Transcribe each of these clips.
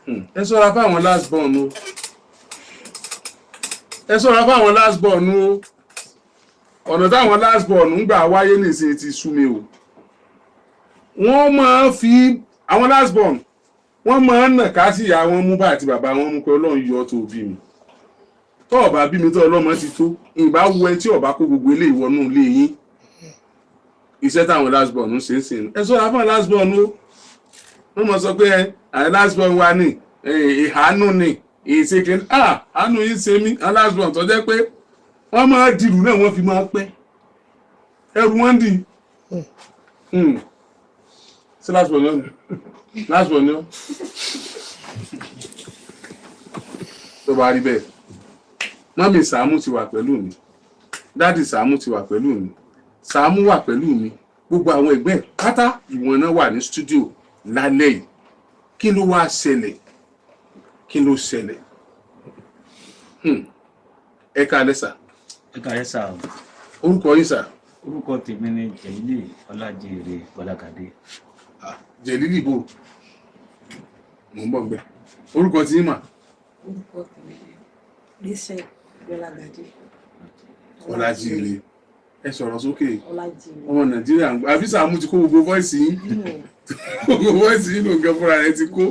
ẹ ṣọ́ra fáwọn last born o ẹ ṣọ́ra fáwọn last born o ọ̀nà táwọn last born ń gbà wáyé nìsín ti sú mi o wọ́n máa fi àwọn last born wọ́n máa ń nàka sí ìyá wọn mú bá àti bàbá wọn mú pé Ọlọ́run yọ tó bí mi tó ọba bí mi tó ọlọ́mọ ti tó ìbá wo ẹ tí ọba kó gbogbo ilé ìwọnú ilé yín iṣẹ́ táwọn last born ń ṣe ń sìn ẹ ṣọ́ra fáwọn last born o wọ́n mọ̀ sọ pé àwọn last born wa ní ìhánú ni ìṣèké àánú yìí ṣe mí àwọn last born tó jẹ́ pé wọ́n máa dìrù náà wọ́n fi máa pẹ́ ẹrù wọ́n dì sí last born náà last born náà tó bá rí bẹ́ẹ̀ mọ́mí Sàámú ti wà pẹ̀lú mi dáàdì Sàámú ti wà pẹ̀lú mi Sàámú wà pẹ̀lú mi gbogbo àwọn ẹgbẹ́ pátá ìwọ̀n náà wà ní stúdíò lálẹ́ yìí kí ló wá ṣẹlẹ̀ kí ló ṣẹlẹ̀ ẹ káalẹ́ sà. ẹ káalẹ́ sà. orúkọ yín sà. orúkọ tèmi ni Jẹ̀lílì Ọlájírè Bọ́lágadé. Jẹ̀lílì bò mò ń bọ̀ gbẹ orúkọ tí yín mà. orúkọ tèmi ni Ríṣẹ́ Bọ́lágadé. Ọlájírè ẹ sọ̀rọ̀ sókè Ọlájírè ọmọ Nàìjíríà àbí Sàámú ti kó gbogbo voice yín gbogbo voice yín ló ń gẹ fúnra rẹ̀ ti kó.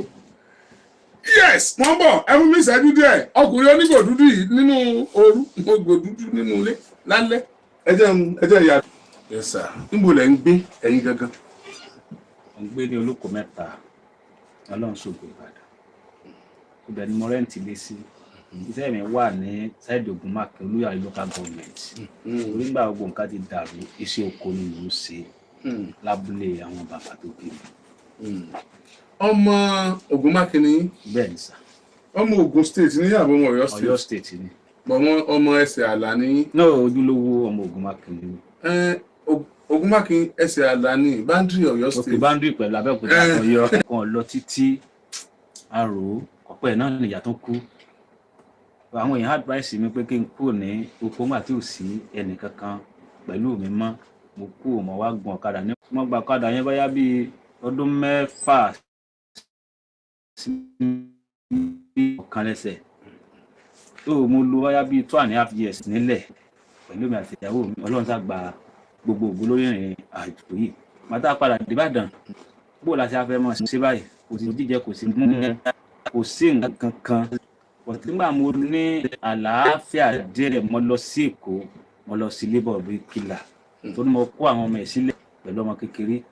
Yes, wọ́n bọ̀ ẹ fún mi ìṣẹ́jú díẹ̀ ọkùnrin onígò dúdú yìí nínú ooru ògbò dúdú nínú ilé lálẹ́ ẹjẹ́ ìyá. Yes sir, níbo lẹ̀ ń gbé ẹ̀yin gangan? Mo ń gbé ní Olóko Mẹ́ta Ọlọ́run ṣògo Ìbàdàn ibẹ̀ ni mo rẹ́ǹtì lé sí iṣẹ́ mi wà ní sáìdì Ògúnmákin Olúyọ̀lé local government orí ń gbà gbogbo nǹkan ti dàrú iṣẹ́ oko ni mò ń ṣe lábúlé àwọn bàbá tó bí mi. Ọmọ Ògúnmákin ni. Bẹ́ẹ̀ ni sà. Ọmọ Ògùn state ní àbọ̀ ọmọ Ọ̀yọ́ state. Ọ̀yọ́ state ni. Ọmọ ẹsẹ̀ àlà ní. náà ojúlówó ọmọ Ògúnmákin ni. Ògúnmákin ẹsẹ̀ àlà ní boundary Ọ̀yọ́ state. òkè boundary pẹ̀lú Abẹ́òkúta Ọ̀yọ́ kan lọ títí àrò ọ̀pẹ náà nìyà tó kú. àwọn èèyàn advice mi pé kí n kúrò ní oko ńgbà tí ò sí ẹnì kankan pẹ̀lú mi mọ́ mo kú mo wá gun ọ̀kadà ní. mo gba ọ̀kadà yẹn báyá bíi ọdún 6 sí ọ̀kan lẹ́sẹ̀ tó mo lò báyá bíi 2.5 years nílẹ̀ pẹ̀lú mi àti ìyàwó mi Ọlọ́run sá gba gbogbo ògo lórí ìrìn àjò yìí màtá padà dé Ìbàdàn bó la ṣe afẹ́ mọ̀ ṣe báyìí kò sí jíjẹ kò sí mímu kò sí nǹkan kan nígbà mo ní àlàáfíà díẹ̀ mo lọ sí Èkó mo lọ sí labour bricklayer tó ní mo kó àwọn ọmọ ẹ̀ sílẹ̀ pẹ̀lú ọmọ kékeré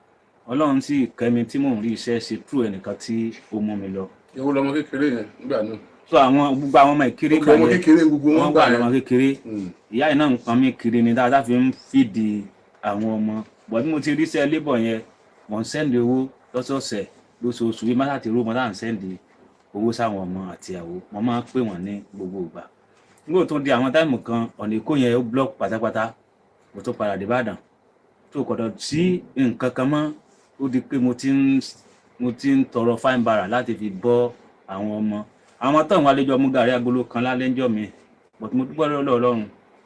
Ọlọ́run sì kẹ́mi tí mò ń rí iṣẹ́ ṣe tú ẹnìkan tí ó mú mi lọ. ìwọ lọmọ kékeré yẹn nígbà náà. so àwọn gbogbo àwọn ọmọ ìkéré gbà yẹn ọmọ kékeré gbogbo wọn gbà yẹn ọmọ kékeré ìyá yìí náà ń pọn mí kiri ni dáadáa fi ń fìdí àwọn ọmọ bọ̀ bí mo ti rí iṣẹ́ labour yẹn mò ń sẹ́ndì owó lọ́sọ̀ọ̀sẹ̀ lóṣooṣù bí má láti rú mo láà ń sẹ́ndì owó sáwọn ọmọ àti ìyàwó mo máa ń pè wọ́n ní gbogbo ìgbà nígbà tó di àwọn táìmù kan ọ̀nà Èkó yẹn ó block pátápátá mo tó padà dé Ìbàdàn tó kọ̀dọ̀ sí nǹkan kan mọ́ ó di pé mo ti ń tọrọ fine bara láti fi bọ́ àwọn ọmọ tó ń wá lẹ́jọ́ mú gàrí agolo kan lálẹ́ ńjọ́ mi but mo dúpẹ́ lọ́dọ̀ Ọlọ́run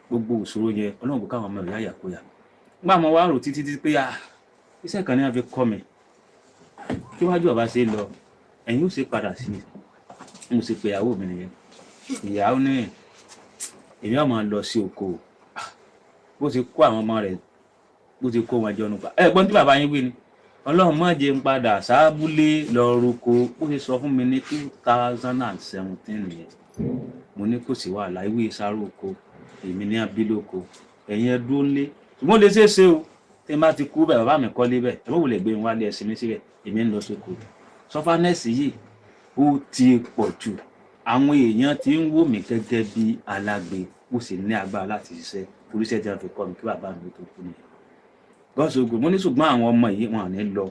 gbogbo òṣòro yẹn Ọlọ́run kò káwọn ọmọ ìyá yàkóyà nígbà mo wá rò títí pé iṣẹ́ kan ní wọ́n fi kọ́ mi kí wájú ọba ṣe lọ ẹ̀yin ó ṣe padà sí mo sì pé ìyàwó mi nìyẹn ìyàwó ní èmi ọmọ lọ sí oko bó ti kó àwọn ọmọ rẹ̀ bó ti kó wọn jọ nípa ẹ̀gbọ́n tí bàbá yín wí ni Ọlọ́run má jẹ́ ń padà sábúlé lọ roko ó ṣe sọ fún mi ní 2017 nìyẹn mo ní kò sí wàhálà ìwé ìsáró oko èmi ní abiloko ẹ̀yin ẹdúró ńlé ṣùgbọ́n lè ṣeéṣe o tí n bá ti kú bẹ́ẹ̀ bàbá mi kọ́lé bẹ́ẹ̀ ẹ bó lè gbé wọn wálé ẹsìn mi síbẹ̀ èmi ń lọ sóko sọfánẹ́sì yìí ó ti pọ̀ jù àwọn èèyàn ti ń wò mí gẹ́gẹ́ bí alágbe ó sì ní agbára láti ṣiṣẹ́ oríṣẹ́ tí wọ́n fi kọ́ mi kí bàbá mi tó kú ni gọ́sọ̀gbò mo ní ṣùgbọ́n àwọn ọmọ yìí wọn ní lọ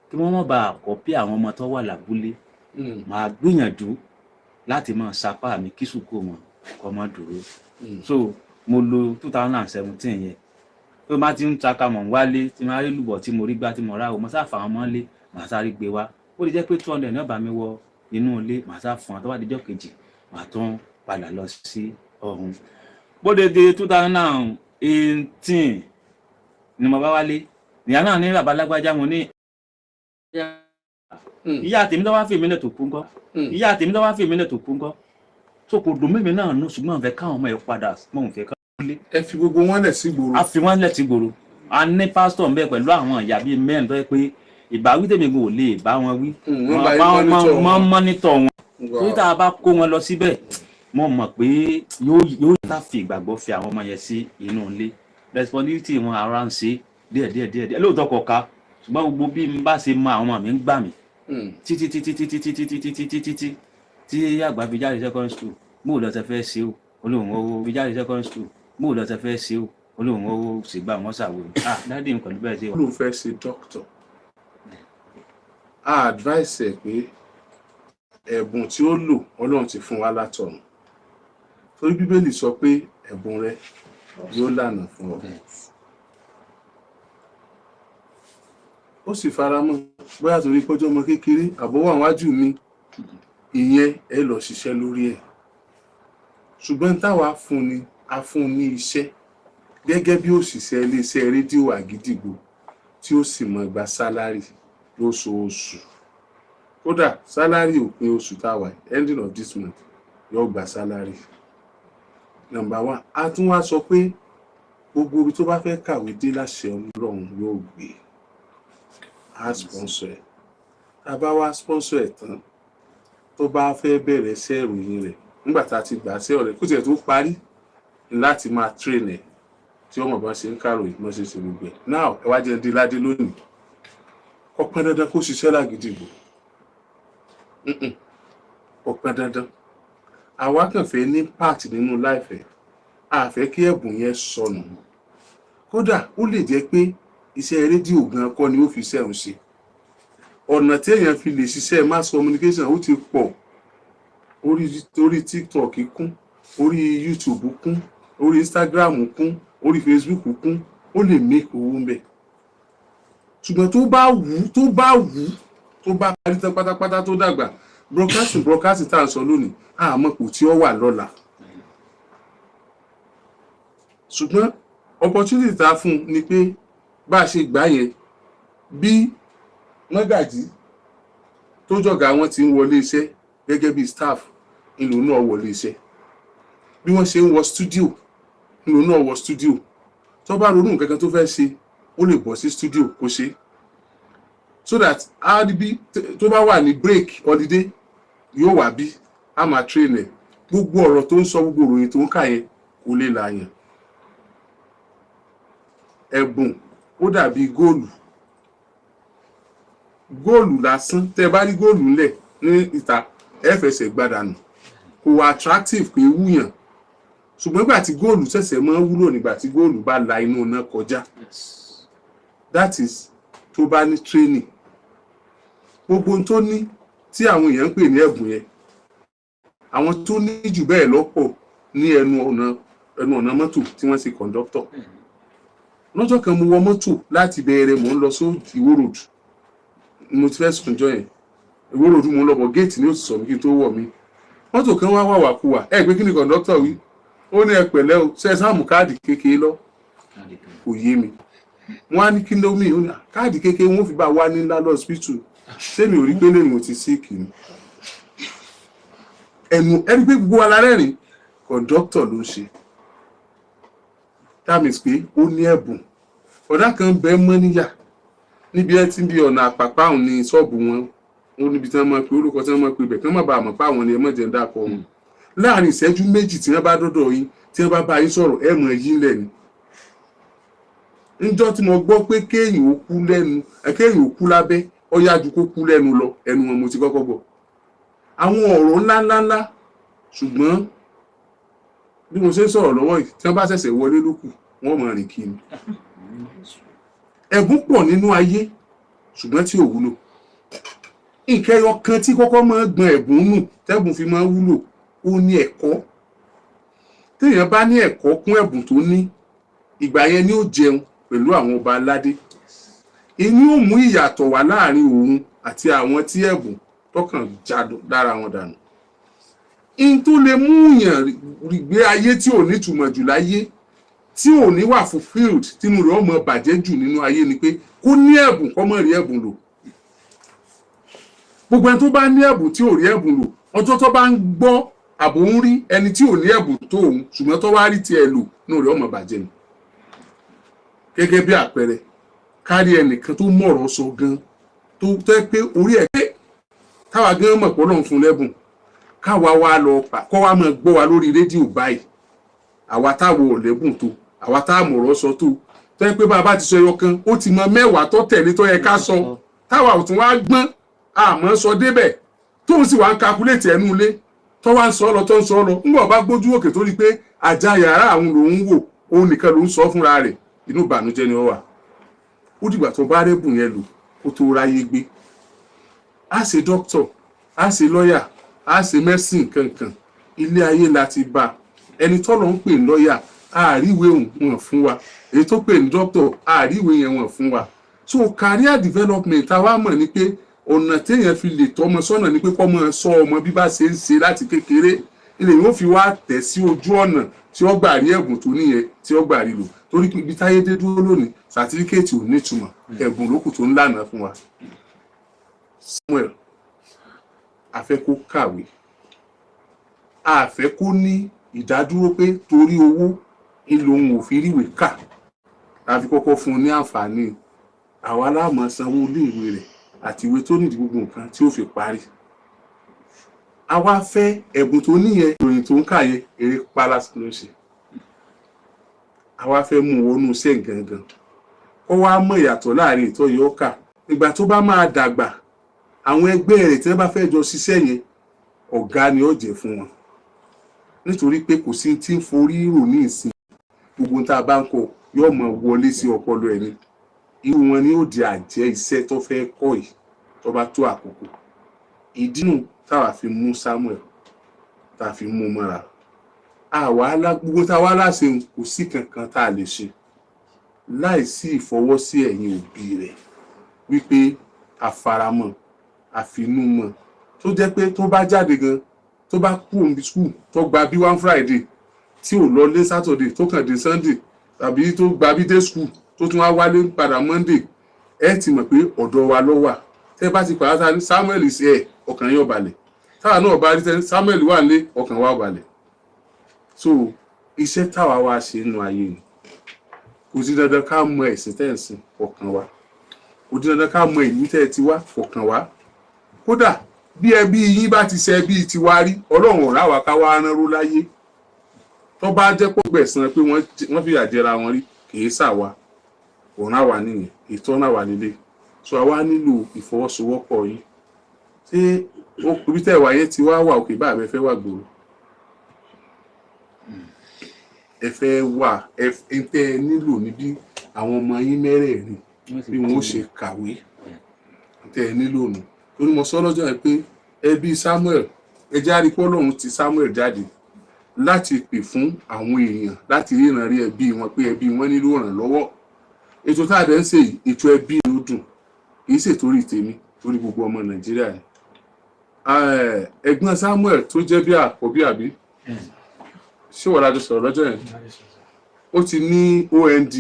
kí wọ́n má bàa kọ́pì àwọn ọmọ tó wà lábúlé màá gbìyànjú láti máa sapá mi kí sùkú wọn kọ́ mọ́ dúró so mo lo 2017 yẹn tó má ti ń taka mọ̀ wálé tí máa rí lùbọ̀ tí mo rí gbá tí mo rá o mo sáfà àwọn ọmọ lé màá sáré gbé wá ó lè jẹ́ pé 200 náà bá mi wọ inú ilé màá sá fún àtọ́wá díjọ́ kejì màá tún padà lọ sí ọ̀hún bóde dé 2018 ni mo bá wálé ìyá náà ní bàbá lágbájá mo ní ìyá tèmi tó wá fi mílẹ̀ tó kú ńkọ́ ìyá tèmi tó wá fi mílẹ̀ tó kú ńkọ́ so kò dùn mímí náà nù ṣùgbọ́n fẹ́ káwọn ọmọ ẹ̀ padà mọ̀ fẹ́ ká lé. ẹ fi gbogbo wọn lẹ̀ sí gbòòrò. a fi wọn lẹ̀ sí gbòòrò a ní pásítọ̀ ń bẹ pẹ̀lú àwọn ìyá bíi mẹ́rin tó yẹ pé ìbáwí tèmi kò lè bá wọn wí wọ́n mọ́nítọ̀ wọn torí tá a bá kó wọn lọ síbẹ̀ mo mọ̀ pé yóò tá fi ìgbàgbọ́ fi àwọn ọmọ yẹn sí inú ilé responsibility wọn ara ń ṣe díẹ̀ lóòótọ́ kọ̀ọ̀ka ṣùgbọ́n gbogbo bí n bá ṣe mọ àwọn ọmọ mi ń gbà mí títí tí àgbà fi jáde secondary school mo lọ tẹ fẹ́ ṣe o olóhùn owó fi jáde secondary school mo lọ tẹ fẹ́ ṣe o olóhùn owó ṣègbà wọn ṣàwòrán dáàdì nǹkan ló bẹ́ẹ̀ ṣe wà. olóhùn fẹ́ ṣe doctor a advice ẹ̀ pé ẹ̀bùn tí ó lò ọlọ́run ti fún wa látọ̀run torí bíbélì sọ pé ẹ̀bùn rẹ yóò lànà fún ọ ó sì faramọ́ bóyá torí pọ́jọ́ ọmọ kékeré àbọ̀wọ́ àwọn ájú mi ìyẹn ẹ lọ ṣiṣẹ́ lórí ẹ̀ ṣùgbọ́n táwa fún ni a fún ní iṣẹ́ gẹ́gẹ́ bí òṣìṣẹ́ iléeṣẹ́ rédíò àgídìgbò tí ó sì mọ gba sálárì lóṣooṣù kódà sálárì òpin oṣù táwa ending of this month yóò gba sálárì. Number 1 a tún wá sọ pé gbogbo ibi tó bá fẹ́ kàwé dé láṣẹ Ọlọ́run yóò gbé a sponsor ẹ̀ tá a bá wá sponsor ẹ̀ tán tó bá fẹ́ bẹ̀rẹ̀ iṣẹ́ ìròyìn rẹ̀ nígbà tá a ti gbà sí ọ̀rẹ́ kó tiẹ̀ tó parí láti máa train ẹ̀ tí ọmọ bá ṣe ń kàròyìn mọ́ ṣe gbogbo ẹ̀ now ẹ wá jẹ́ di ládé lónìí kò pọn dandan kó ṣiṣẹ́ lágídìgbò kò pọn dandan àwa kàn fẹ́ ní part nínú láìfẹ́ a fẹ́ kí ẹ̀bùn yẹn sọnù kódà ó lè jẹ́ pé iṣẹ́ rédíò gan kọ́ ni ó fi iṣẹ́ òun ṣe ọ̀nà tí èèyàn fi lè ṣiṣẹ́ mass communication ó ti pọ̀ orí TikTok kún orí YouTube kún orí Instagram kún orí Facebook kún ó lè make owó ń bẹ̀ ṣùgbọ́n tó bá parí tán pátápátá tó dàgbà broadcasting tá à ń sọ lónìí àmọ́ kò tí ó wà lọ́la ṣùgbọ́n opportunity tá a fún ni pé bá a ṣe gbà yẹn bí mọ́gàjí tó jọ̀gá wọn ti ń wọlé iṣẹ́ gẹ́gẹ́ bí staff ìlú náà wọlé iṣẹ́ bí wọ́n ṣe ń wọ studio ìlú náà wọ studio tó bá ronú nǹkan kan tó fẹ́ ṣe ó lè bọ́ sí studio kó ṣe so that RDB tó bá wà ní break holiday yóò wà bí a máa train ẹ̀ gbogbo ọ̀rọ̀ tó ń sọ gbogbo ìròyìn tó ń kà yẹn kò lè láàyàn ẹ̀bùn ó dàbí góòlù lásán tẹ́ bá rí góòlù ńlẹ̀ ní ìta ẹ fẹsẹ̀ gbádànù kò wà attractive pé wúyàn ṣùgbọ́n nígbà tí góòlù ṣẹ̀ṣẹ̀ máa ń wúlò nígbà tí góòlù bá la inú iná kọjá that is tó bá ní training gbogbo tó ní tí àwọn èèyàn ń pè ní ẹ̀bùn yẹn àwọn tó ní jù bẹ́ẹ̀ lọ́pọ̀ ní ẹnu ọ̀nà mọ́tò tí wọ́n ṣe conductor lọ́jọ́ kan mo wọ mọ́tò láti bẹ̀rẹ̀ mò ń lọ sí Ìwó road mo ti fẹ́ sùnjọ́ yẹn Ìwó road mo ń lọ bọ̀ géètì ní òsì sọ mi kí n tó wọ̀ mí mọ́tò kan wá wàkúwà ẹ pé kí ni conductor wí ó ní ẹ pẹ̀lẹ́ o ṣe sáàmù káàdì kékeré lọ kò yé mi wọ́n á ní kí ló mí káàdì kékeré wọ́n fi bá wá ní ńlá lọ́sibítù sẹ́mi ò rí pé lè mo ti síìkì ni ẹni pé gbogbo alárẹ́rìn conductor ló ń ṣe that means pé ó ní ẹ̀bùn ọ̀dà kan bẹ́ẹ̀ mọ́ níyà níbi ẹ ti ń bí ọ̀nà àpàpà òun ní ṣọ́ọ̀bù wọn ó níbi tí wọ́n máa pe orúkọ tí wọ́n máa pe ibẹ̀ kí wọ́n má bàa mọ̀ pé àwọn ni ẹ mọ̀ jẹ́ ń dàpọ̀ wọn láàrin ìṣẹ́jú méjì tí wọ́n bá dọ́dọ̀ yín tí wọ́n bá bá yín sọ̀rọ̀ ẹ̀ mọ̀ yín lẹ́nu níjọ́ tí mo gbọ́ pé kéèyàn ó kú lábẹ́ ó yá ju kó kú lẹ́nu lọ ẹnu wọn mo ti kọ́kọ́ gbọ́ àwọn ọ̀rọ̀ ńláńláńlá ṣùgbọ́n bí mo ṣe ń sọ̀rọ̀ lọ́wọ́ yìí tí wọ́n bá ṣẹ̀ṣẹ̀ wọlé lókù wọ́n mọ̀ rìn kiri ẹ̀bùn pọ̀ nínú ayé ṣùgbọ́n tí ò wúlò nǹkan ẹyọ kan tí kọ́kọ́ máa gbọn ẹ̀bùn nù tẹ́bùn fi máa wúlò ó ní ẹ̀kọ́ téèyàn bá ní ẹ̀kọ́ kún ẹ̀bùn tó ní ìgbà yẹn ni ó jẹun pẹ̀lú àwọn ọba aládé inú ò mú ìyàtọ̀ wá láàrin òun àti àwọn tí ẹ̀bùn tọkàn jádọ lára wọn dànù in tó lè mú yàn gbé ayé tí ò ní túmọ̀ jù láyé tí ò ní wà fulfilled tínú rẹ̀ ọmọ bàjẹ́ jù nínú ayé ni pé kó ní ẹ̀bùn kó má rí ẹ̀bùn lò gbogbo ẹni tó bá ní ẹ̀bùn tí ò rí ẹ̀bùn lò ọjọ́ tó bá ń gbọ́ àbò ń rí ẹni tí ò ní ẹ̀bùn tó òun ṣùgbọ́n tó wá rí tiẹ̀ lò ní òrẹ́ ọmọ bàjẹ́ ni. gẹ́gẹ́ bí àpẹẹrẹ kárí ẹnìkan tó mọ̀rọ̀ sọ gan tó tẹ́ pé orí ẹ̀ pé táwa gan mọ̀ pọ̀ lọ́n fún lẹ́bùn káwa wá lọ kọ́ wa máa gbọ́ wa lórí rédíò báyìí àwa táwọn ò lẹ́bùn tó àwa táwọn mọ̀rọ̀ sọ tó tẹ́ pé bàbá ti sọ ẹyọ kan ó ti mọ mẹ́wàá tó tẹ̀lé tó yẹ ká sọ táwa ò tún wá gbọ́n àmọ́ sọ débẹ̀ tóun sì wá ń kakuléètì ẹnu ilé tó wá ń sọ lọ tó ń sọ lọ ńgbà bá gbójú òkè tó rí pé àjà yàrá àwọn lòún wò òun nìkan ló ń sọ fúnra rẹ̀ inú ìbànújẹ́ ni ó wà ó dìgbà tó bá rẹ́bùn yẹn lò kó tó ráyé gbé á ṣe dókítọ̀ á ṣe lọ́yà á ṣe mẹ́sìn kankan ilé ayé la ti bá ẹni tọ́lọ́ ń pè ní lọ́yà àríwé wọn fún wa èyí tó pè ní dókítọ̀ àríwé yẹn wọn fún wa so career development àwa mọ̀ ni pé ọ̀nà téèyàn fi lè tọ́mọ sọ́nà ni pé kọ́mọ sọ ọmọ bí bá ṣe ń ṣe láti kékeré ilé yóò fi wá tẹ̀ sí ojú ọ̀nà tí ó gbà rí ẹ̀bùn tó níyẹn tí ó gbà rí lò torí ibi táyé dé dúró lónìí sàtífíkẹ́ẹ̀tì ò nítumọ̀ ẹ̀bùn lókù tó ń lànà fún wa. Samuel a fẹ́ kó kàwé a fẹ́ kó ní ìdádúró pé torí owó ìlò òun ò fi ríwèé kà a fi kọ́kọ́ fún un ní àǹfààní àwa láàmú sanwó iléèwé rẹ̀ àti ìwé tó nídìí gbogbo nǹkan tí ó fi parí. A wá fẹ́ ẹ̀bùn tó níyẹn ìròyìn tó ń kà yẹn eré palace ló ṣe. A wá fẹ́ mú wọnú iṣẹ́ gangan. Ó wá mọ̀ ìyàtọ̀ láàrin ìtọ́jú ọkà. Ìgbà tó bá máa dàgbà, àwọn ẹgbẹ́ rẹ̀ tí wọ́n bá fẹ́ jọ ṣiṣẹ́ yẹn, ọ̀gá ni ó jẹ́ fún wọn. Nítorí pé kò sí tí ń forí rò ní ìsìn. Gbogbo tá a bá ń kọ yóò mọ̀ wọlé sí ọpọlọ ẹni. Irú wọn ni ó di àjẹ́ iṣẹ́ tó fẹ́ kọ́ yìí tó bá tó àkókò. Ìdínú táwa fi mú Samuel tá a fi mú mọ́ra. Àwa gbogbo táwa láṣẹ kò sí kankan tá a lè ṣe láìsí ìfọwọ́sí ẹ̀yin òbí rẹ̀ wípé àfaramọ́ àfinúmọ́ tó jẹ́ pé tó bá jáde gan tó bá kú òun bí skul tó gba bí one Friday tí ò lọ lé Saturday tó kàn dé Sunday tàbí tó gba bí dé skul tó tún wá wálé padà Monday ẹ ti mọ̀ pé ọ̀dọ̀ wa ló wà tẹ́ bá ti pàdé ní Samuel sí ẹ̀ ọkàn yóò balẹ̀ táwa náà bá rí tẹ́ Samuel wà lé ọkàn wa balẹ̀ so iṣẹ́ táwa wá ṣe nínú ayé ni kò sí dandan ká mọ ẹ̀sìn tẹ́ẹ̀sìn ọkàn wa kò sí dandan ká mọ ìlú tẹ́ẹ̀ ti wá ọkàn wa kódà bí ẹbí yín bá ti ṣe ẹbí tiwa rí Ọlọ́run ọ̀rá wa ká wá ránró láyé tó bá jẹ́ pọ̀ gbẹ̀san pé wọ́n fìyà jẹra wọn rí kìí ṣàwa ọ̀rá wa nìyẹn ìtọ́nà wà nílé so àwa nílò ìfọwọ́sowọ́pọ̀ yìí ṣé ibi tẹ́ wà yẹn ti wá wà òkè bá àbẹ́fẹ́ wà gbòòrò ẹ fẹ́ wà ẹ tẹ́ nílò níbí àwọn ọmọ yín mẹ́rẹ̀ẹ̀rin bí wọ́n ṣe kàwé tẹ́ nílò nù torí mo sọ lọ́jọ́ yẹn pé ẹbí Samuel ẹjẹ́ àríkọ́ Ọlọ́run ti Samuel jáde láti pè fún àwọn èèyàn láti ríran rí ẹbí wọn pé ẹbí wọn nílò ìrànlọ́wọ́ ètò tá a dẹ̀ ń ṣe ètò ẹbí ló dùn kì í ṣe torí tèmi torí gbogbo ọmọ Nàìjíríà ni ẹ̀gbọ́n Samuel tó jẹ́ bí àkọ́bí àbí ṣé wọ́n lájọ sọ̀rọ̀ lọ́jọ́ yẹn ó ti ní OND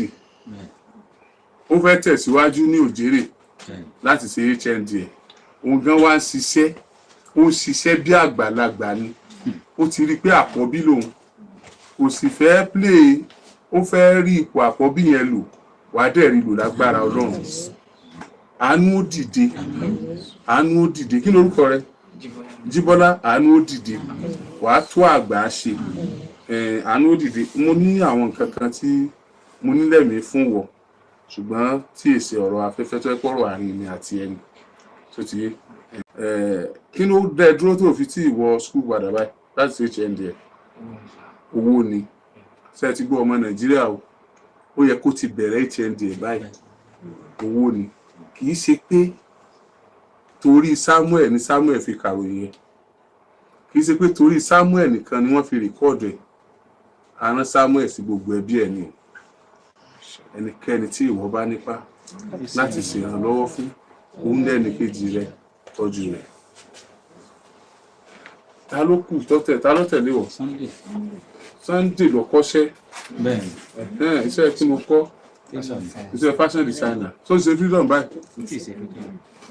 ó fẹ́ tẹ̀síwájú ní òjèrè láti ṣe HND ẹ̀ òun gan wá ń ṣiṣẹ́ ó ń ṣiṣẹ́ bí àgbàlagbà ni ó ti rí pé àkọ́bí lòun kò sì fẹ́ play ó fẹ́ rí ipò àkọ́bí yẹn lò wàá dẹ̀ rí lò lágbára Ọlọ́run àánú ó dìde kí lorúkọ rẹ Jíbọ́lá àánú ó dìde wàá tó àgbà ṣe àánú ó dìde mo ní àwọn nǹkan kan tí mo nílẹ̀ mi fún wọ ṣùgbọ́n tí èsì ọ̀rọ̀ afẹ́fẹ́ tó pọ̀rọ̀ àárín mi àti ẹni tó ti yé kí ló dẹ dúró tó fi tí ìwọ skul padà báyìí láti ṣe HND ẹ owó ni ṣe ti gbọ́ ọmọ Nàìjíríà o ó yẹ kó ti bẹ̀rẹ̀ HND ẹ báyìí owó ni kì í ṣe pé torí Samuel ni Samuel fi kàwé yẹn kì í ṣe pé torí Samuel nìkan ni wọ́n fi rìkọ́ọ̀dù ẹ̀ àrán Samuel sí gbogbo ẹbí ẹ̀ ni ẹnikẹ́ni tí ìwọ bá nípa láti ṣèrànlọ́wọ́ fún òun lẹ́ni kejì rẹ̀ tọ́jú rẹ̀ ta ló kù ta ló tẹ̀lé wọ̀ Sunday ló kọ́ṣẹ́ iṣẹ́ tí mo kọ́ iṣẹ́ fashion designer so ṣe freedom báyìí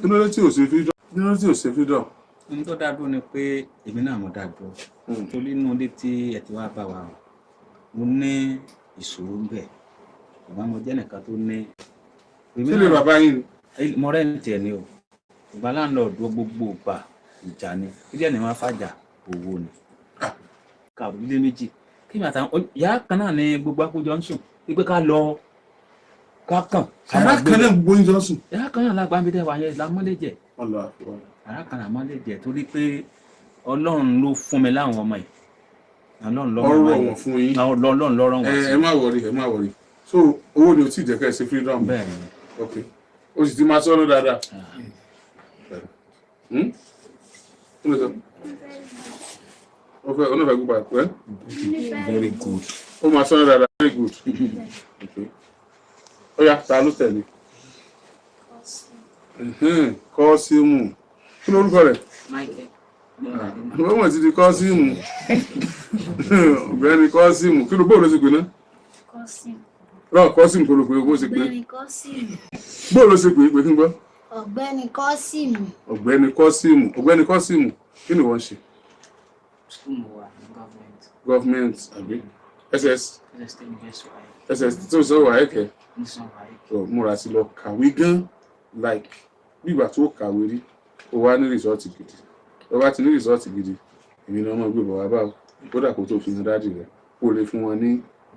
kí ló dé tí ò ṣe freedom nínú tí ò ṣe freedom. ohun tó dáa dúró ni pé èmi náà mo dáa dúró torí inú ilé tí ẹ ti wá bá wa mo ní ìṣòro ń bẹ ṣùgbọ́n mo jẹ́ nìkan tó ní. kí lè bàbá yín ni. mo rẹ́ǹtì ẹ̀ ni o ìgbà láńlọ́ọ̀dù gbogbo ìgbà ìjà ni ilé ẹni wọn fàjà owó ni kàwé ilé méjì kí ni àtàwọn ìyá kan náà ní gbogbo àkójọ ń sùn pé ká lọ ká kàn. yàrá kan náà gbogbo yín jọ sùn. yàrá kan náà lágbàá mi dẹ́ wà yẹn lámọ́lẹ́jẹ̀. yàrá kan náà mọ́lẹ́jẹ̀ torí pé ọlọ́run ló fún mi láwọn ọmọ yìí. ọlọ́run wọn fún yín. ọlọ́run lọ́rọ̀ wọn sí. ẹ má wọrí so owó ni o tí ì jẹ́ ká ẹ ṣe freedom. bẹ́ẹ̀ ni. ok o sì ti máa sọ́nù dáadáa. Ọ̀nà fẹ́ gbọ́ pẹ́. Very good. Ó máa sọ́nà dáadáa. Very good. Okay. Ó yá ta ló tẹ̀lé. Kọ́símù. Kí ló orúkọ rẹ̀? Michael. Wọ́n mọ̀ ti di Kọ́símù. Ọ̀gbẹ́ni Kọ́símù. Kí ló bóòlù sí pé náà? Kọ́símù. Rọ̀ Kọ́símù kò ló pé owó sí pé. Ọ̀gbẹ́ni Kọ́símù. Bóòlù sí pé kí n gbọ́? Ọ̀gbẹ́ni Kọ́símù. Ọ̀gbẹ́ni Kọ́símù. Ọ̀gbẹ́ni Kọ́símù. Kí ni wọ́n ṣe? School wa government. Government àbí? SS. SS tó sọ wà ẹ̀kẹ́. Nìsan wa yìí. So múra sí lọ kàwé gan like bígbà tó kàwé rí ó wá ní rìsọ́ọ̀tì gidi ó bá ti ní rìsọ́ọ̀tì gidi èmi náà mọ̀ gbé bọ̀ wá báwo kódà kó tó fi hàn dáàdì rẹ̀ kó lè fún wọn ní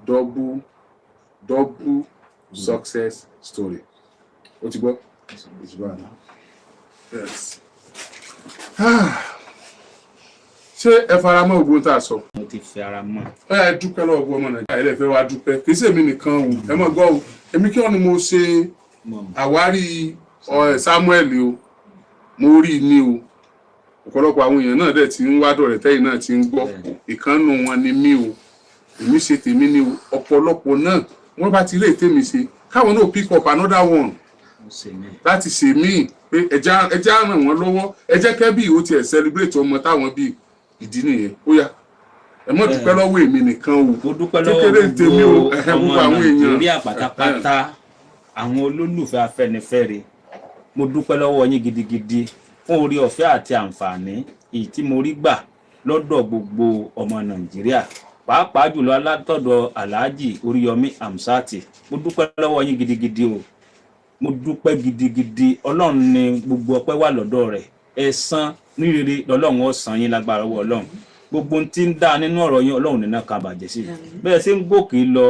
double success story ó ti gbọ́ ó ti bá àná. Yes. Ṣé ẹ fara mọ́ ogun tá a sọ? mo ti fi ara mọ́. Ẹ dúpẹ́ lọ́wọ́ gbọ́ ọmọ Nàìjíríà ilé ìfẹ́ wa dúpẹ́ kì í ṣèmi nìkan o ẹ mọ̀ gbọ́ o èmi kí wọ́n ni mo ṣe àwárí Samuel o mo rí i ní o ọ̀pọ̀lọpọ̀ àwọn èèyàn náà dẹ̀ ti ń wádọ̀ rẹ̀ tẹ́yìn náà ti ń gbọ́ ìkànnù wọn ni mí o èmi ṣe tèmi ní o ọ̀pọ̀lọpọ̀ náà wọ́n bá ti lè tèmi ṣe káwọn náà pick up another one láti ṣe míì pé ẹja ràn wọ́n lọ́wọ́ ẹ jẹ́ kẹ́bí ó tiẹ̀ celebrate ọmọ táwọn bíi ìdí nìyẹn ó yá ẹ mọ̀ dúpẹ́ lọ́wọ́ èmi nìkan o mo dúpẹ́ lọ́wọ́ gbogbo ọmọ èèyàn Nàìjíríà pátápátá àwọn olólùfẹ́ Afẹ́nifẹ́re mo dúpẹ́ lọ́wọ́ yín gidigidi fún orí ọ̀fẹ́ àti àǹfààní èyí tí mo rí gbà lọ́dọ̀ gbogbo ọmọ Nàìjíríà pàápàá jùlọ alátọ̀dọ̀ Alhaji Oríyọmí Hamsat mo dúpẹ́ lọ́wọ́ yín gidigidi o mo dúpẹ́ gidigidi Ọlọ́run ni gbogbo ọpẹ́ wà lọ́dọ̀ rẹ̀ ẹ̀san ní rere lọ́lọ́run ó san yín lágbára ọwọ́ Ọlọ́run gbogbo tí ń dá nínú ọ̀rọ̀ yín Ọlọ́run nínú kan bàjẹ́ sí bẹ́ẹ̀ ṣe ń gòkè lọ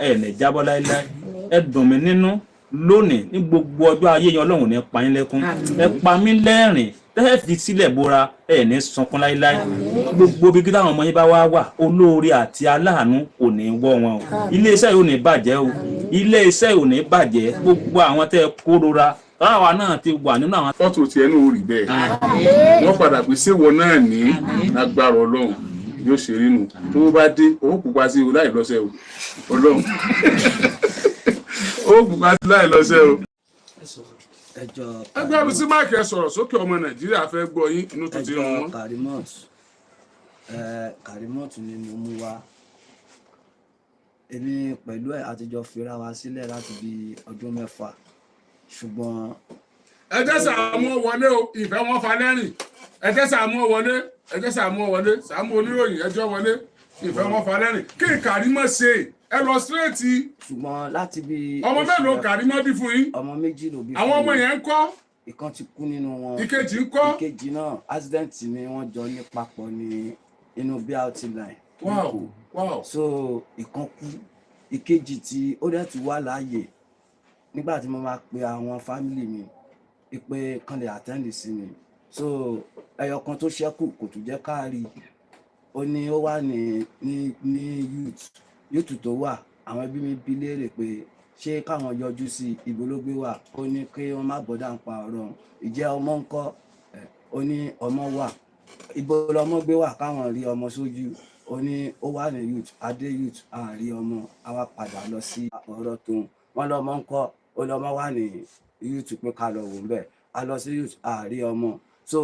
ẹ̀ ní jábọ́ láéláé ẹ dùn mí nínú lónìí ní gbogbo ọjọ́ ayé yẹn Ọlọ́run ní pa yín lẹ́kún ẹ pa mí lẹ́rìn tẹ́ẹ̀ fi sílẹ̀ bóra ẹ̀ ní sunkún láéláé gbogbo bí táwọn ọmọ yín bá wà olóore àti aláàánú kò ní wọ́ wọn o iléeṣẹ́ yìí ò ní bàjẹ́ o iléeṣẹ́ yìí ò ní bàjẹ́ gbogbo àwọn tẹ́ kórora àwa náà ti wà nínú àwọn. fọ́tò tiẹ̀ náà ò rí bẹ́ẹ̀ wọ́n padà pé séwọ náà ní agbára Ọlọ́run yóò ṣe rí nu tó bá dé owó pupa sí o láì lọ́sẹ̀ o Ọlọ́run owó pupa sí láì lọ́sẹ̀ o. ẹgbẹ́ mi sí máìkì ẹ sọ̀rọ̀ sókè ọmọ Nàìjíríà fẹ́ gbọ́ yín inú tó ti rún wọn. Karimot ni mo mú wá èmi pẹ̀lú ẹ̀ àtijọ́ fira wa sílẹ̀ láti bí ọdún 6 ṣùgbọ́n. ẹ jẹ́ Sàámú wọlé o ìfẹ́ wọn fa lẹ́rìn ẹ jẹ́ Sàámú wọlé ẹ jẹ́ Sàámú wọlé Sàámú oníròyìn ẹjọ́ wọlé ìfẹ́ wọn fa lẹ́rìn kí Kàrímọ́ ṣe ẹ lọ síréètì. ṣùgbọ́n láti bí. ọmọ mélòó Kàrímọ́ bí fún yín. ọmọ 2 ló bí fún yín. àwọn ọmọ yẹn ń kọ́. ìkan ti kú nínú wọn. ìkejì ń kọ́. ìkejì náà accident ni wọ́n jọ ní papọ̀ ní inú BRT line. wow. so ìkan kú ìkejì tí ó dẹ̀ ti wà láàyè nígbà tí mo máa pe àwọn fámìlì mi pé kán lè attend sí mi so ẹyọ kan tó ṣẹ́kù kò tún jẹ́ káàrí ó ní ó wà ní youth tó wà àwọn ẹbí mi bi léèrè pé ṣé káwọn yọjú sí ibo ló gbé wà ó ní kí wọ́n má bọ́dà ń pa ọ̀rọ̀ ìjẹ́ ọmọ ńkọ́ ó ní ọmọ wà ibo lọmọ gbé wà káwọn rí ọmọ sójú ó ní ó wà ní youth adé youth àárí ọmọ àwa padà lọ sí ọ̀rọ̀ tó wọn lọmọ ńkọ́ ó lọmọ wà ní youth pé ká lọ wò ń bẹ̀ a lọ sí youth àárí ọmọ so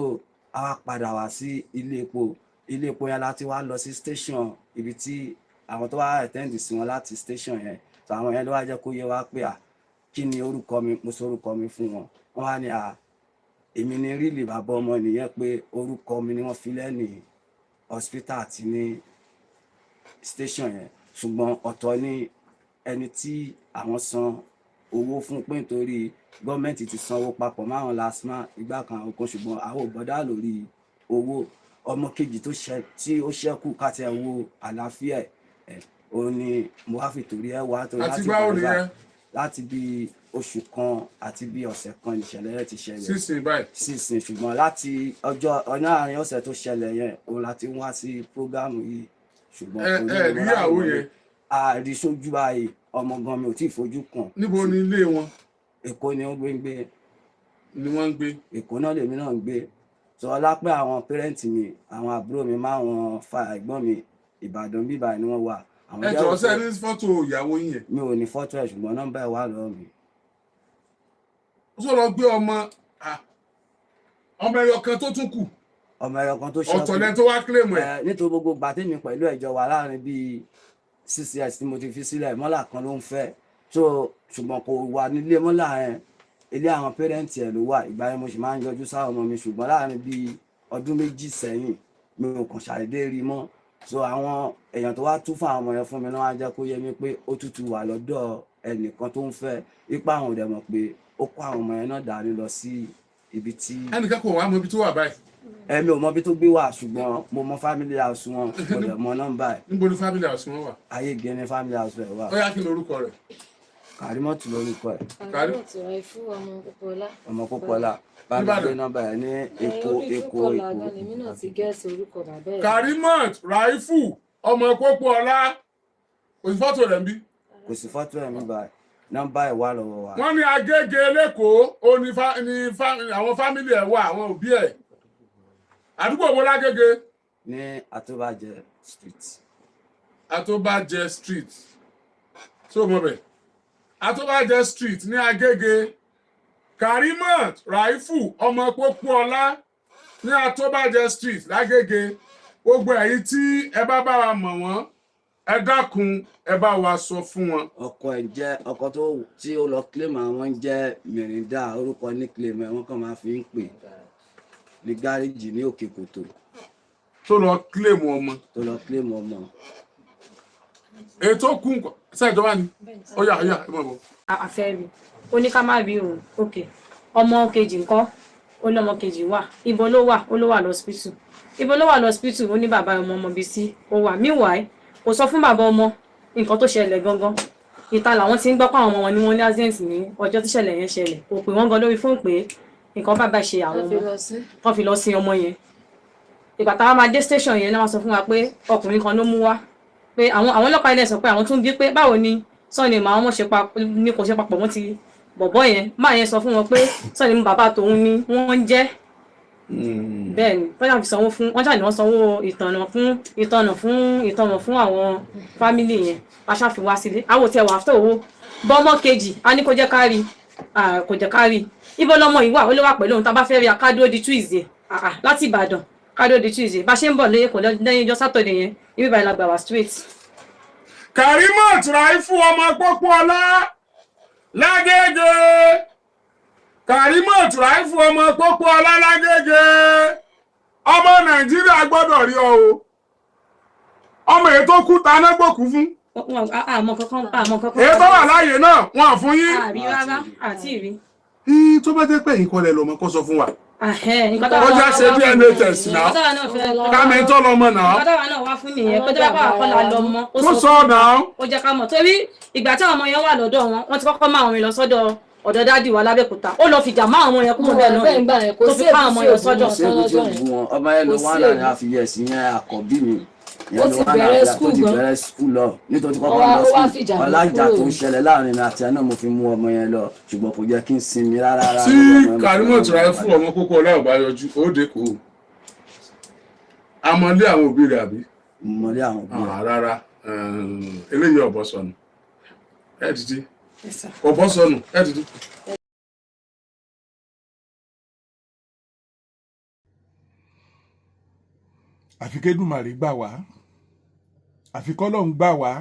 àwa padà wá sí ilé epo yẹn láti wá lọ sí station ibi tí àwọn tó wá attend sí wọn láti station yẹn so àwọn yẹn ló wá jẹ́ kó yé wa pé kí ni orúkọ mi mo sọ orúkọ mi fún wọn wọ́n wá ní èmi ni rílì bàbá ọmọ nìyẹn pé orúkọ mi ni wọ́n fi lẹ́nu hospital àti ní station yẹn ṣùgbọ́n ọ̀tọ̀ ni ẹni tí àwọn san owó fún pé nítorí gọ́ọ̀mẹ̀ntì ti sanwó papọ̀ máwọn LASTMA ìgbà kan àwọn kan ṣùgbọ́n àwọn ò bọ́dá lórí owó ọmọ kejì tí ó ṣẹ́kù káti ẹ̀ wo àlàáfíà ẹ̀ òun ni mo wá fi torí ẹ̀ wá torí láti bí oṣù kan àti bí ọ̀sẹ̀ kan ìṣẹ̀lẹ̀ rẹ̀ ti ṣẹlẹ̀ sísìn ṣùgbọ́n láti ọjọ́ àárín ọ̀sẹ̀ tó ṣẹlẹ̀ yẹn òun láti wá sí prógámù yìí ṣùgbọ́n ẹ rí ìyàwó yẹn àrí sójú báyìí ọmọ gan mi ò tí ì fojú kàn. níbo ni ilé wọn? Èkó ni wọ́n gbé. ni wọ́n ń gbé. Èkó náà lèmi náà ń gbé sọ lápẹ́ àwọn pẹ́rẹ́ǹtì mi àwọn àbúrò mi máwọn fa ẹ̀gbọ́n mi Ìbàdàn bíbá ni wọ́n wà. ẹ jọ ṣe ní fọ́tò ìyàwó yín yẹn. mi ò ní fọ́tò ẹ̀ ṣùgbọ́n nọ́mbà ẹ̀ wà lọ́wọ́ mi. ó sọ lọ gbé ọmọ ẹyọ kan tó tún kù. ọmọ ẹyọ kan tó ṣẹ́kù ọ̀tọ̀ lẹ́ni tó wá kílèmù ẹ̀. nítorí gbogbo gbàtẹ́mi pẹ̀lú ẹ̀jọ̀ wà láàrin bíi 6 years tí mo ti fi sílẹ̀ mọ́là kan ló ń fẹ́ so ṣùgbọ́n kò wà nílé mọ́là yẹn ilé àwọn pẹ́rẹ́ǹtì ẹ̀ ló wà ìgbà yẹn mo sì máa ń yọjú sáwọn ọmọ mi ṣùgbọ́n láàrin bíi ọdún 2 sẹ́yìn mi ò kàn ṣàdédé rí mọ́ so àwọn èèyàn tó wá tún fún àwọn ọmọ yẹn fún mi náà wá jẹ́ kó yé mi pé ó tútù wà lọ́dọ̀ ẹnìkan tó ń fẹ́ ipa àwọn òdẹ̀ mọ̀ pé ó kó àwọn ọmọ yẹn náà dání lọ sí ibi tí. ẹnìkan kò wá mọ ibi tó wà báyìí. Èmi ò mọ ibi tó gbé wà ṣùgbọ́n mo mọ family house wọn mo dẹ̀ mọ nọ́mbà ẹ̀. níbo ni family house wọn wà? Ayége ni family house rẹ̀ wà. ó yá kí ni orúkọ rẹ̀? Kàrímọ́tù lórúkọ ẹ̀. Kàrímọ́tù Ràìfù ọmọ Pópóọlá. ọmọ Pópóọlá bá mi gbé nọ́mbà ẹ̀ ní Èkó. Èmi náà ti gẹ́ẹ̀sì orúkọ bàbá ẹ̀. Kàrímọ́tù Ràìfù ọmọ Pópóọlá kò sí fọ́tò rẹ̀ ń bí. kò sí fọ́tò rẹ̀ mi báyìí nọ́mbà ẹ̀ wà lọ́wọ́ wa. wọ́n ní Agége lẹ́kọ̀ọ́ ó ní àwọn fámìlì ẹ̀ wà àwọn òbí ẹ̀. àdúgbò wo l'Agége? ní Atóbàjẹ́ street. Atóbàjẹ́ street so mo bẹ̀ Atóbàjẹ́ street ní Agége. Kàrímọ́tù Ràìfù ọmọ Pópóọlá ní Atóbàjẹ́ street l'Agége. gbogbo èyí tí ẹ bá bá wa mọ̀ wọ́n ẹ dákun ẹ bá wa sọ fún wọn. ọkọ ẹ̀ jẹ́ ọkọ tí ó lọ claim àwọn ń jẹ́ Mìrìndà orúkọ ní claim ẹ̀ wọ́n kàn máa fi ń pè ní gáréjì ní Òkè Kòtò. tó lọ claim ọmọ. tó lọ claim ọmọ. ètò kún sẹ́ẹ̀dọ́wà ni ó yá ẹ mọ̀ bọ̀. àfẹ́ rí ó ní ká má rí òun òkè ọmọ kejì ńkọ́ ó ní ọmọ kejì wà ibo ló wà ó ló wà lọ́sípítù ibo ló wà lọ́sípítù ó ní bàbá ọmọ bíi sí ó wà meanwhile kò sọ fún bàbá ọmọ nǹkan tó ṣẹlẹ̀ gangan ìta làwọn ti ń gbọ́ pé àwọn ọmọ wọn ni wọ́n ní accident ní ọjọ́ tí ṣẹlẹ̀ yẹn ṣẹlẹ̀ kò pè wọ́n gan lórí fóònù pé nǹkan bàbá ṣe àwọn ọmọ wọ́n fi lọ sin ọmọ yẹn ìgbà táwọn máa dé station yẹn náà wọ́n sọ fún wa pé ọkùnrin kan ló mú wá pé àwọn ọlọ́pàá ilẹ̀ sọ pé àwọn tún bí pé báwo ni sọ́ọ̀nì màá wọ́n ní kò ṣe papọ̀ wọ́n ti bọ̀bọ́ yẹn máa yẹn sọ fún wọn pé sọ́ọ̀nì mú bàbá tòun ni wọ́n ń jẹ́ bẹ́ẹ̀ ni wọ́n ṣàfi sanwó fún wọ́n ṣàní wọ́n sanwó ìtanà fún àwọn fámìlì yẹn aṣáfi wá sílé àwọn tí ẹ wà áfítà owó bọ́mọ kejì a ní kò jẹ́ ká rí ibo lọmọ yìí wà ó lè wà pẹ̀lú òun tá a bá fẹ́ rí akádó di Tuesday láti Ìbàdàn kádó di Tuesday bá ṣe ń bọ̀ lóye kò lẹ́yìn ọjọ́ Saturday yẹn ibi ìbàdàn la gbà wá straight. Kàrímọ́tù Ràìfù ọmọ Pópóọlá l'Agége. Kàrímọ́tù Ràìfù ọmọ Pópóọlá l'Agége. ọmọ Nàìjíríà gbọ́dọ̀ rí ọ o. ọmọ èyí tó kú ta náà gbòkú fún. àmọ́ kankan. èyí tó wà láàyè náà wọn fún yín. àrí rárá àti ìrí. tó bá jẹ́ pé ẹ̀yin kọ́ lẹ lọ́mọ kó sọ fún wa. ó já ṣe DNA test náà kámẹ́ntọ́ lọ́mọ náà. ìgbàdáwà náà wá fún nìyẹn pé dábàá àkọlà lọ́mọ. tó sọ náà. ó jẹ́ ká mọ̀ torí ìgbà tí àwọn ọmọ yẹn wà lọ́dọ̀ wọn wọ́n ti kọ́kọ́ máa wọn lọ sọ́dọ̀ ọ̀dọ̀ dádì wa l'Abẹ́òkúta ó lọ fìjà máa àwọn yẹn kúrò bẹ́ẹ̀ náà tó fi ká àwọn ọmọ yẹn sọ́dọ̀. ọmọ yẹn ló wà láàrin àfiyèsí yẹn àkọ́bí mi ó ti bẹ̀rẹ̀ skul gan. ó ti bẹ̀rẹ̀ skul lọ nítorí kọ́kọ́ lọ sí ọlájà tó ń ṣẹlẹ̀ láàrin mi àti ẹ̀ náà mo fi mú ọmọ yẹn lọ ṣùgbọ́n kò jẹ́ kí n sinmi rárá. tí Kàrímọ́tù Ràìfù ọmọ Pópóọlá ò bá yọjú ó dé kó amọ̀lé àwọn òbí rẹ̀ àbí. mọ̀lé àwọn òbí rẹ̀. rárá eléyìí ọ̀bọ sọnù ẹ̀ títí ọ̀bọ sọnù ẹ̀ títí. àfi k'Èdùmàrè gbà wá àfi k'Ọlọ́run gbà wá